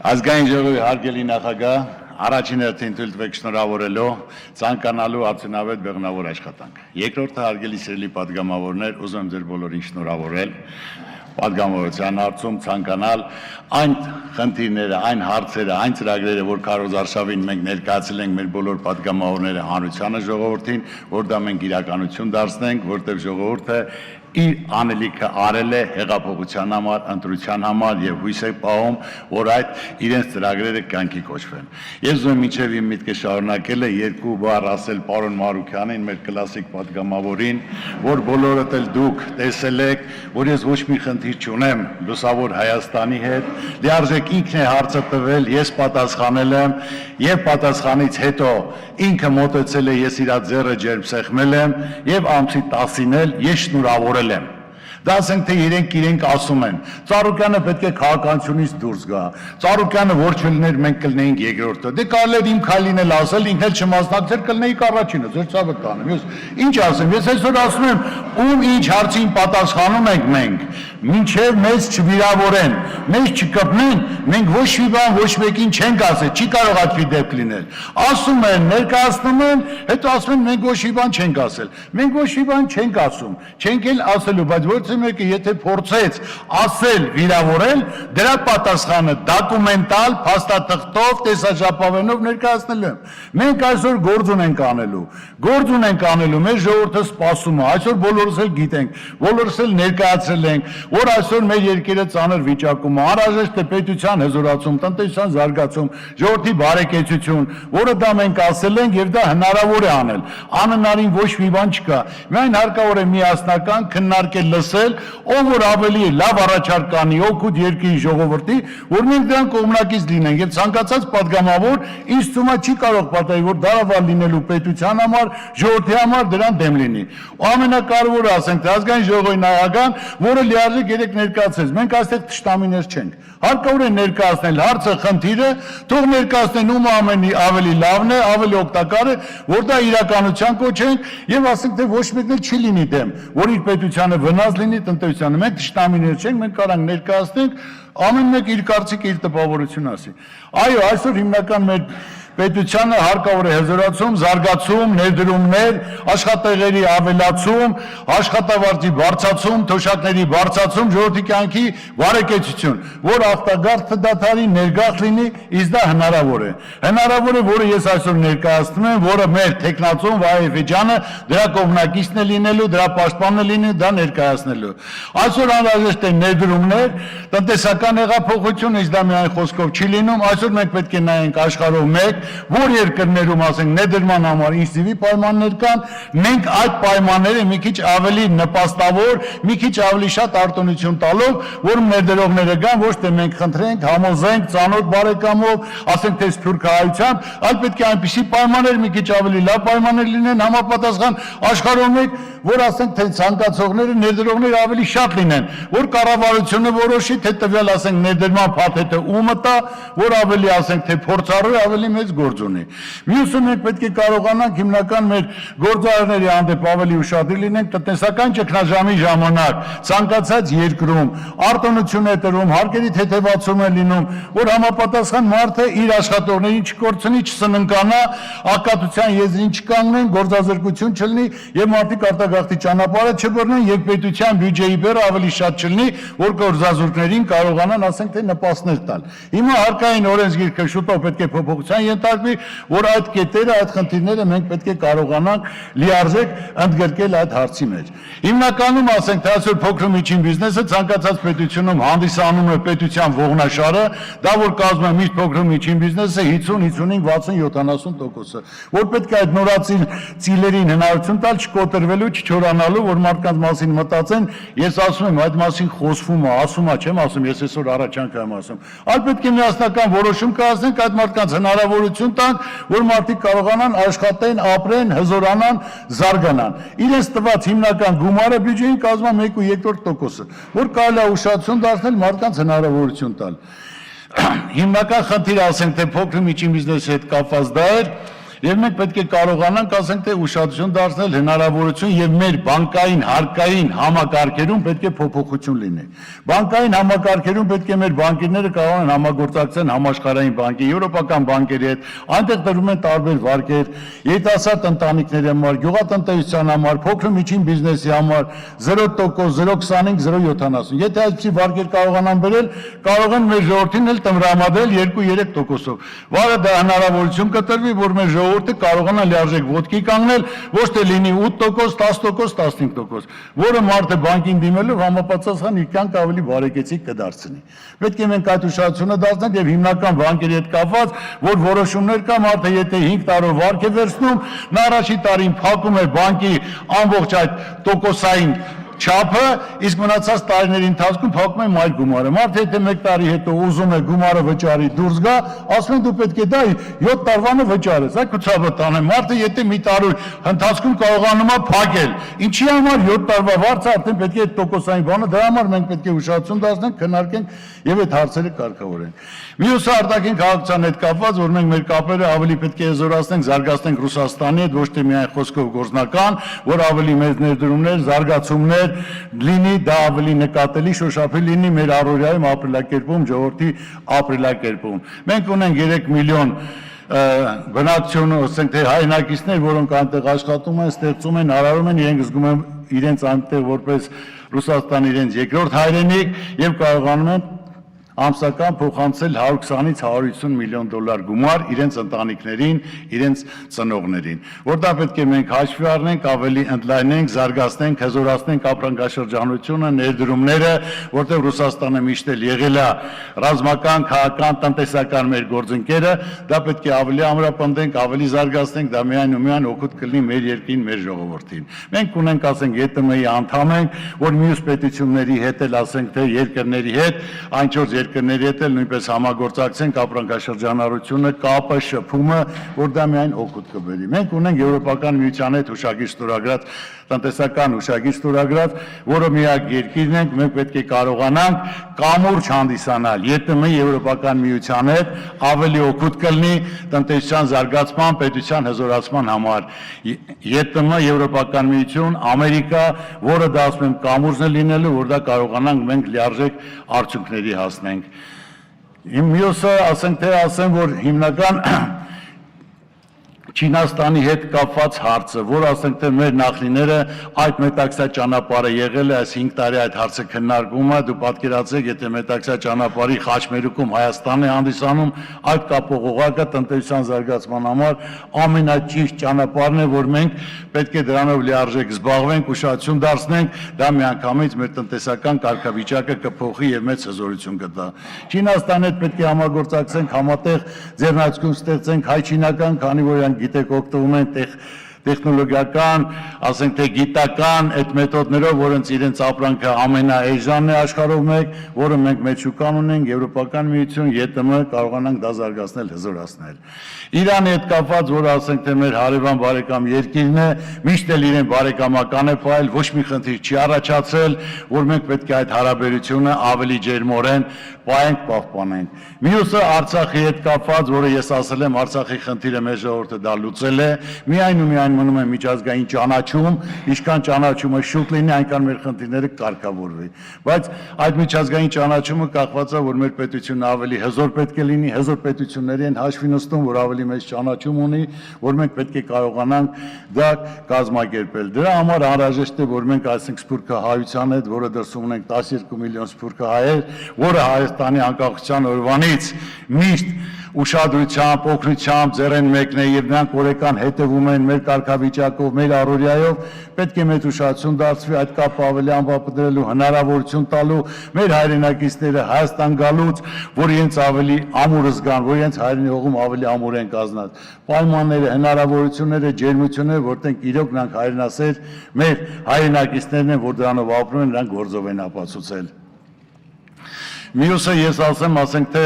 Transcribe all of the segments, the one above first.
Ազգային ժողովի հարգելի նախագահ, առաջին հերթին թույլ տվեք շնորհավորելու ցանկանալու արդյունավետ բեղմնավոր աշխատանք։ Երկրորդը հարգելի սիրելի պատգամավորներ, ուզում եմ ձեր բոլորին շնորհավորել պատգամավորության հարցում ցանկանալ այն խնդիրները, այն հարցերը, այն ծրագրերը, որ քարոզարշավին մենք ներկայացել ենք մեր բոլոր պատգամավորները հանրությանը ժողովրդին, որ դա մենք իրականություն դարձնենք, որտեղ ժողովուրդը իր անելիքը արել է հեղափոխության համար, ընտրության համար եւ հույս է պահում, որ այդ իրենց ծրագրերը կյանքի կոչվեն։ Ես ուզում եմ մինչեւ իմ միտքը շարունակել է երկու բառ ասել պարոն Մարուքյանին, մեր կլասիկ պատգամավորին, որ բոլորդ էլ դուք տեսել եք, որ ես ոչ մի խնդիր չունեմ լուսավոր Հայաստանի հետ, լիարժեք ինքն է հարցը տվել, ես պատասխանել եմ եւ պատասխանից հետո ինքը մոտեցել է, ես իր ձեռը ջերմ սեղմել եմ եւ ամսի 10-ին էլ ես շնորհավորել եմ։ Դա ասենք թե իրենք ասում են, Ծառուկյանը պետք է քաղաքականությունից դուրս գա, Ծառուկյանը որ չլիներ մենք կլինեինք երկրորդը, դե կարելի էր իմ քայլին էլ ասել, ինքն էլ չմասնակցեր կլինեիք առաջինը, ձեր ցավը կանեմ, ինչ ասեմ, ես այսօր ասում եմ, ում ինչ հարցին պատասխանում ենք մենք, մինչև մեզ չվիրավորեն, մեզ չկպնեն, մենք ոչ մի բան ոչ մեկին չենք ասել, չի կարող այդպիսի դեպք լինել, ասում են, ներկայացնում են, հետո ասում են մենք ոչ մի բան չենք ասել, մենք ոչ մի բան չենք ասում, չենք էլ ասելու, բայց ոչ մեկը եթե փորձեց ասել վիրավորել, դրա պատասխանը դոկումենտալ, փաստաթղթով, տեսաժապավենով ներկայացնել եմ։ Մենք այսօր գործ ունենք անելու, մեր ժողովուրդը սպասում է, այսօր բոլորս էլ գիտենք, բոլորս էլ ներկայացրել ենք, որ այսօր մեր երկիրը ծանր վիճակում է, անհրաժեշտ է պետության հզորացում, տնտեսության զարգացում, ժողովրդի բարեկեցություն, որը դա մենք ասել ենք եւ դա հնարավոր է անել։ Անհնարին ոչ մի բան չկա։ Միայն հարկավոր է միասնական քննարկել, լսել, ով որ ավելի լավ առաջարկ կանի օգուտ երկրի ժողովրդի, որ մենք դրան կողմնակից լինենք եւ ցանկացած պատգամավոր ինձ թվում է չի կարող պատահի, որ դարավար լինելու պետության համար, ժողովրդի համար դրան դեմ լինի։ Ամենակարևորը ասենք, թե ազգային ժողովի նախագահան, որը լիարժեք երեք ներկայացրեց, մենք այստեղ թշնամիներ չենք։ Հարկավոր է ներկայացնել հարցը, խնդիրը, թող ներկայացնեն ում ավելի լավն է, ավելի օգտակար է, որ դա իրականության կոչենք եւ ասենք թե ոչ մեկն էլ չի լինի դեմ, որ իր պետությանը վնաս լինի տնտեսությանը։ Մենք թշնամիներ չենք, մենք կարող ենք ներկայացնենք, ամեն մեկ իր կարծիքը, իր տպավորությունը ասի։ Այո, այսօր հիմնական մեր պետությանը հարկավոր է հզորացում, զարգացում, ներդրումներ, աշխատեղերի ավելացում, աշխատավարձի բարձրացում, թոշակների բարձրացում, ժողովրդի կյանքի բարեկեցություն, որ ախտագարդը դադարի, ներգաղթ լինի, իսկ դա հնարավոր է։ Հնարավոր է, որը ես այսօր ներկայացնում եմ, որը մեր տեխնացուն Վահե Էֆեջյանը դրա կողմնակիցն է լինելու, դրա պաշտպանն է լինելու, դա ներկայացնելու։ Այսօր անհրաժեշտ է ներդրումներ, տնտեսական հեղափոխություն, իսկ դա միայն խոսքով չի լինում, այսօր մենք պետք է նայենք աշխարհով մեկ որ երկրներում ասենք ներդրման համար ինքնիվի պայմաններ կան, մենք այդ պայմանները մի քիչ ավելի նպաստավոր, մի քիչ ավելի շատ արտոնություն տալով, որ ներդրողները գան, ոչ թե մենք խնդրենք, համոզենք, ծանոթ բարեկամով, ասենք թե սփյուռքահայությամբ, այլ պետք է այնպիսի պայմաններ մի քիչ ավելի լավ պայմաններ լինեն, համապատասխան աշխարհում մեկ, որ ասենք թե ցանկացողները, ներդրողները ավելի շատ լինեն, որ կառավարությունը որոշի, թե տվյալ ասենք ներդրման փաթեթը ումը տա, որ ավելի ասենք թե փորձառու ավելի մեծ գործ ունի։ Մյուսը մենք պետք է կարողանանք հիմնական մեր գործարարների հանդեպ ավելի ուշադիր լինենք տնտեսական ճգնաժամի ժամանակ, ցանկացած երկրում արտոնություն է տրվում, հարկերի թեթևացում է լինում, որ համապատասխան մարդը իր աշխատողներին չկորցնի, չսննկանա, ակատության եզրին չկանգնեն, գործազրկություն չլինի եւ մարդիկ արտագաղթի ճանապարհը չբռնեն եւ պետության բյուջեի բեռը ավելի շատ չլինի, որ գործազուրկներին կարողանան ասենք թե նպաստներ տալ։ Հիմա հարկային օրենսգիրքը շուտով պետք է փոփոխության ենթարկվի, որ այդ կետերը, այդ խնդիրները մենք պետք է կարողանանք լիարժեք ընդգրկել այդ հարցի մեջ։ Հիմնականում ասենք թե այսօր փոքր ու միջին բիզնեսը ցանկացած պետությունում հանդիսանում է պետության ողնաշարը, դա որ կազմում է միշտ փոքր ու միջին բիզնեսը 50, 55, 60%-ը, որ պետք է այդ նորածին ծիլերին հնարավորություն տալ չկոտրվելու, չչորանալու, որ մարդկանց մասին մտածեն, ես ասում եմ այդ մասին խոսվում է, ասում է, չեմ ասում, ես այսօր առաջանք եմ ասում, այլ պետք է միասնական որոշում կայացնենք այդ մարդկանց հնարավորություն տանք, որ մարդիկ կարողանան աշխատեն, ապրեն, հզորանան, զարգանան։ Իրենց տված հիմնական գումարը բյուջեին կազմում 1/2%-ը, որ կարելի է ուշադրություն դարձնել մարդկանց հնարավորություն տալ։ Հիմնական խնդիրը ասենք թե փոքր միջին բիզնեսի հետ կապված դա էր, Եվ մենք պետք է կարողանանք, ասենք թե ուշադրություն դարձնել հնարավորություն եւ մեր բանկային հարկային համակարգերում պետք է փոփոխություն լինի։ Բանկային համակարգերում պետք է մեր բանկերները կարողանան համագործակցել համաշխարհային բանկի, եվրոպական բանկերի հետ, այնտեղ տրվում են տարբեր վարկեր, երիտասարդ ընտանիքների համար, գյուղատնտեսության համար, փոքր ու միջին բիզնեսի համար 0%, 0.25, 0.70։ Եթե այսպիսի վարկեր կարողանան բերել, կարող են մեր ժողովրդին էլ տրամադրել 2-3%-ով։ Վարը դա հնարավորություն կտրվի, որ մեր ժողովուրդը կարողանա լիարժեք ոտքի կանգնել, ոչ թե լինի 8%, 10%, 15%, որը մարդը բանկին դիմելով համապատասխան իր կյանք ավելի բարեկեցիկ կդարձնի։ Պետք է մենք այդ ուշադրությունը դարձնենք եւ հիմնական բանկերի հետ կապված, որ որոշումներ կա, մարդը եթե 5 տարով վարկ է վերցնում, նա առաջի տարին փակում է բանկի ամբողջ այդ տոկոսային չափը, իսկ մնացած տարիների ընթացքում փակում եմ այլ գումարը։ Մարդը եթե 1 տարի հետո ուզում է գումարը վճարի դուրս գա, ասում են դու պետք է դա 7 տարվանը վճարես, այ քուցաբը տանեմ։ Մարդը եթե մի տարի ընթացքում կարողանում է փակել, ինչի համար 7 տարվա վարձը արդեն պետք է այդ տոկոսային բանը, դրա համար մենք պետք է ուշադրություն դարձնենք, քննարկենք եւ այդ հարցերը կարգավորենք։ Մյուսը արտաքին քաղաքացիության հետ կապված, որ մենք մեր կապերը ավելի պետք է զորացնենք, զարգացնենք Ռուսաստանի հետ, ոչ թե միայն խոսքով գործնական, որ ավելի մեծ ներդրումներ, զարգացումներ լինի, դա ավելի նկատելի, շոշափի լինի մեր առօրյայում ապրելակերպում, ժողովրդի ապրելակերպում։ Մենք ունենք 3 միլիոն բնակչություն, ասենք թե հայրենակիցներ, որոնք այնտեղ աշխատում են, ստեղծում են, արարում են, իրենք զգում են իրենց այնտեղ որպես Ռուսաստան իրենց երկրորդ հայրենիք եւ կարողանում են ամսական փոխանցել 120-ից 150 միլիոն դոլար գումար իրենց ընտանիքներին, իրենց ծնողներին, որ դա պետք է մենք հաշվի առնենք, ավելի ընդլայնենք, զարգացնենք, հզորացնենք ապրանքաշրջանությունը, ներդրումները, որտեղ Ռուսաստանը միշտ էլ եղել է ռազմական, քաղաքական, տնտեսական մեր գործընկերը, դա պետք է ավելի ամրապնդենք, ավելի զարգացնենք, դա միայն ու միայն օգուտ կլինի մեր երկրին, մեր ժողովրդին։ Մենք ունենք, ասենք, ԵՏՄ-ի անդամ ենք, որ մյուս պետությունների հետ էլ, ասենք, թե երկրների հետ, այն 4 երկրների հետ էլ նույնպես համագործակցենք ապրանքաշրջանառությունը, կապը, շփումը, որ դա միայն օգուտ կբերի։ Մենք ունենք Եվրոպական միության հետ հուշագիր ստորագրած, տնտեսական հուշագիր ստորագրած, որը միակ երկիրն ենք, մենք պետք է կարողանանք կամուրջ հանդիսանալ ԵՏՄ-ի Եվրոպական միության հետ, ավելի օգուտ կլինի տնտեսության զարգացման, պետության հզորացման համար։ ԵՏՄ, Եվրոպական միություն, Ամերիկա, որը դա ասում եմ կամուրջն է լինելու, որ դա կարողանանք մենք լիարժեք արդյունքների հասնենք։ Մյուսը, ասեմ, որ հիմնական Չինաստանի հետ կապված հարցը, որ ասենք թե մեր նախնիները այդ մետաքսյա ճանապարհը եղել է, այս 5 տարի այդ հարցը քննարկվում է, դու պատկերացրեք, եթե մետաքսյա ճանապարհի խաչմերուկում Հայաստանն է հանդիսանում, այդ կապող օղակը տնտեսության զարգացման համար ամենաճիշտ ճանապարհն է, որ մենք պետք է դրանով լիարժեք զբաղվենք, ուշադրություն դարձնենք, դա միանգամից մեր տնտեսական կարգավիճակը կփոխի եւ մեծ հզորություն կտա։ Չինաստանի հետ պետք է համագործակցենք, համատեղ ձեռնարկություն ստեղծենք հայ-չինական, քանի որ գիտեք օգտվում են տեխնոլոգիական, ասենք թե գիտական այդ մեթոդներով, որոնց իրենց ապրանքը ամենաէժանն է աշխարհով մեկ, որը մենք մեր շուկան ունենք, Եվրոպական միություն, ԵՏՄ կարողանանք դա զարգացնել, հզորացնել։ Իրանի հետ կապված, որ ասենք թե մեր հարևան բարեկամ երկիրն է, միշտ էլ իրեն բարեկամական է ողել, ոչ մի խնդիր չի առաջացել, որ մենք պետք է այդ հարաբերությունը ավելի ջերմորեն պահենք, պահպանենք։ Մյուսը Արցախի հետ կապված, որը ես ասել եմ, Արցախի խնդիրը մեր ժողովուրդը դա լուծել է, միայն ու միայն մնում է միջազգային ճանաչում, ինչքան ճանաչումը շուտ լինի, այնքան մեր խնդիրները կարգավորվի։ Բայց այդ միջազգային ճանաչումը կախված է, որ մեր պետությունը ավելի հզոր պետք է լինի, հզոր պետությունների են հաշվի նստում, որ ավելի մեծ ճանաչում ունի, որ մենք պետք է կարողանանք դա կազմակերպել։ Դրա համար անհրաժեշտ է, որ մենք այսինքն սփյուռքը հայության հետ, որը դրսում ունենք 12 միլիոն սփյուռքը հայեր, որը Հայաստանի անկախության օրվանից միշտ ուշադրությամբ, օգնությամբ ձեռեն մեկն է եւ նրանք օրեկան հետևում են մեր կարգավիճակով, մեր առօրյայով, պետք է մեծ ուշադրություն դարձվի այդ կապը ավելի ամփոփելու, հնարավորություն տալու մեր հայրենակիցները Հայաստան գալուց, որ իրենց ավելի ամուր զգան, որ իրենց հայրենի հողում ավելի ամուր են կազմած։ Պայմանները, հնարավորությունները, ջերմությունները, որտեղ իրոք նրանք հայրենասեր մեր հայրենակիցներն են, որ դրանով ապրում են, նրանք գործով են ապացուցել։ Մյուսը ես ասենք թե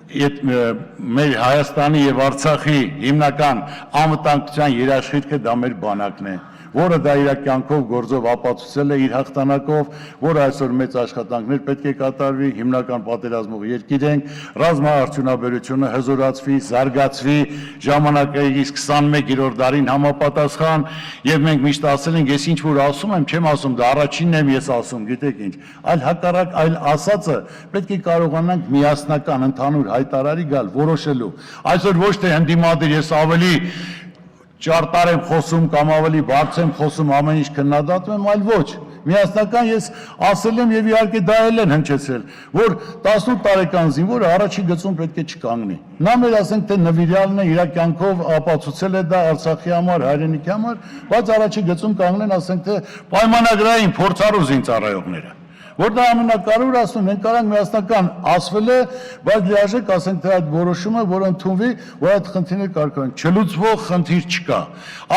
մեր Հայաստանի եւ Արցախի հիմնական անվտանգության երաշխիքը դա մեր բանակն է, որը դա իր կյանքով գործով ապացուցել է իր հաղթանակով, որը այսօր մեծ աշխատանքներ պետք է կատարվի, հիմնական պատերազմող երկիր ենք, ռազմաարդյունաբերությունը հզորացվի, զարգացվի, ժամանակակից 21-րդ դարին համապատասխան, եւ մենք միշտ ասել ենք, ես ինչ որ ասում եմ, չեմ ասում, դա առաջինն եմ ես ասում, գիտեք ինչ, այլ հակառակ, այլ ասածը պետք է կարողանանք միասնական ընդհանուր հայտարարի գալ, որոշելու։ Այսօր ոչ թե ընդդիմադիր ես ավելի ճարտար եմ խոսում կամ ավելի բարձր եմ խոսում, ամեն ինչ քննադատում եմ, այլ ոչ։ Միասնական ես ասել եմ եւ իհարկե դա էլ են հնչեցրել, որ 18 տարեկան զինվորը առաջի գծում պետք է չկանգնի։ Նա մեր ասենք թե նվիրյալն է իր կյանքով ապացուցել է դա Արցախի համար, հայրենիքի համար, բայց առաջի գծում կանգնեն ասենք թե պայմանագրային փորձառու զինծառայողները։ Որ դա ամենակարևորը ասում, մենք կարանք միասնական ասվել է, բայց լիարժեք ասենք թե այդ որոշումը, որ ընդունվի, որ այդ խնդիրները կարգավորեն, չլուծվող խնդիր չկա։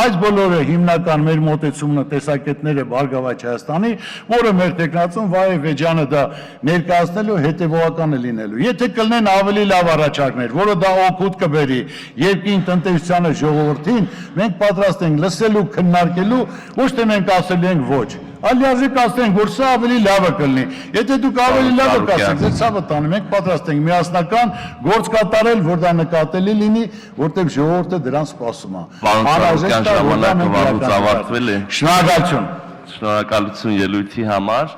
Այս բոլորը հիմնական մեր մոտեցումն տեսակետները Բարգավաճ Հայաստանի, որը մեր տեխնացում Վահե Վեջյանը դա ներկայացնելու հետևողական է լինելու։ Եթե կլինեն ավելի լավ առաջարկներ, որը դա օգուտ կբերի երկրին, տնտեսությանը, ժողովրդին, մենք պատրաստ ենք լսելու, քննարկելու, ոչ թե մենք ասելու ենք ոչ։ Ալիարժեք ասենք, որ սա ավելի լավը կլինի։ Եթե դուք ավելի լավը կասեք, ձեր ցավը տանը, մենք պատրաստ ենք միասնական գործ կատարել, որ դա նկատելի լինի, որտեղ ժողովուրդը դրան սպասում է։ Պարոն ժամանակը վաղուց ավարտվել է։ Շնորհակալություն։ Շնորհակալություն ելույթի համար։